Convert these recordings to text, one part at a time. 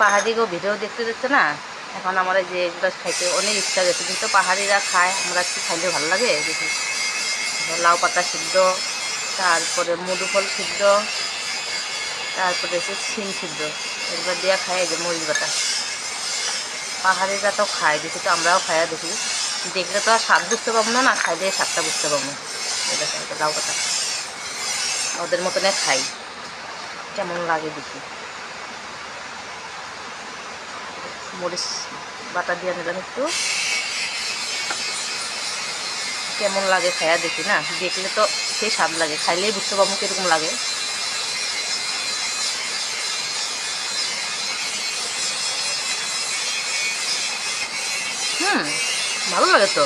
পাহাড়ি ভিডিও দেখতে দেখতে না এখন আমার এই যে এগুলো খাইতে অনেক ইচ্ছা গেছে, কিন্তু পাহাড়িরা খায়, আমরা একটু খাইলে ভালো লাগে দেখি। লাউ পাতা সিদ্ধ, তারপরে মধু ফল সিদ্ধ, তারপরে হচ্ছে শিম সিদ্ধ, এগুলো দিয়ে খায়। এই যে মরিচ বাটা, পাহাড়িরা তো খায় দেখি, তো আমরাও খাইয়া দেখি। দেখলে তো আর স্বাদ বুঝতে পারবো না, না খাইলে স্বাদটা বুঝতে পারবো। এটা লাউ পাতা ওদের মতনে খাই, কেমন লাগে দেখি। মরিচ বাটা দিয়ে নিলাম একটু, কেমন লাগে খাইয়া দেখি। না দেখলে তো সেই স্বাদ লাগে, খাইলেই বুঝতে পারবো কীরকম লাগে। ভালো লাগে তো।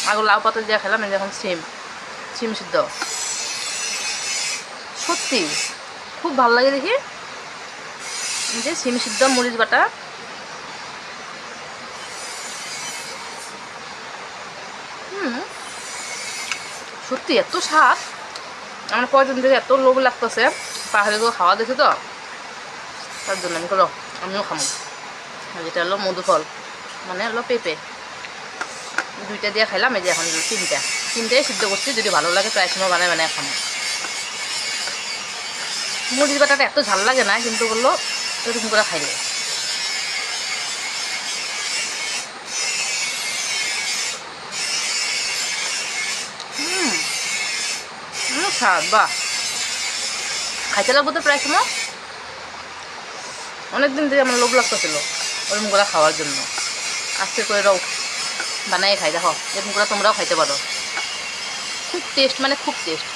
আগে লাউ পাতা দিয়ে খেলাম, যখন সিম সিদ্ধ, সত্যি খুব ভালো লাগে দেখি। যে সিম সিদ্ধ মরিচ বাটা, সত্যি এত স্বাদ। আমার কয়দিন থেকে এত লোভ লাগতেছে পাহাড়িগুলো খাওয়া দেখি, তো তার জন্য আমি করো আমিও খামো। যেটা হলো মধুফল, মানে হলো পেঁপে, দুইটা দিয়ে খাইলাম। এই যে এখন তিনটাই সিদ্ধ করছি, যদি ভালো লাগে প্রায় সময় বানায় খামো। মরিচ বাটাটা এত ঝাল লাগে না, কিন্তু বললো এরকম করে খাইলে। স্বাদ বাহ, খাইতে লাগবো তো প্রায় সময়। অনেকদিন ধরে আমার লোভ লাগতেছিল ওরকম করে খাওয়ার জন্য। আজকে করে রাও বানাই খাই, দেখো এরকম করে তোমরাও খাইতে পারো। খুব টেস্ট, মানে খুব টেস্ট।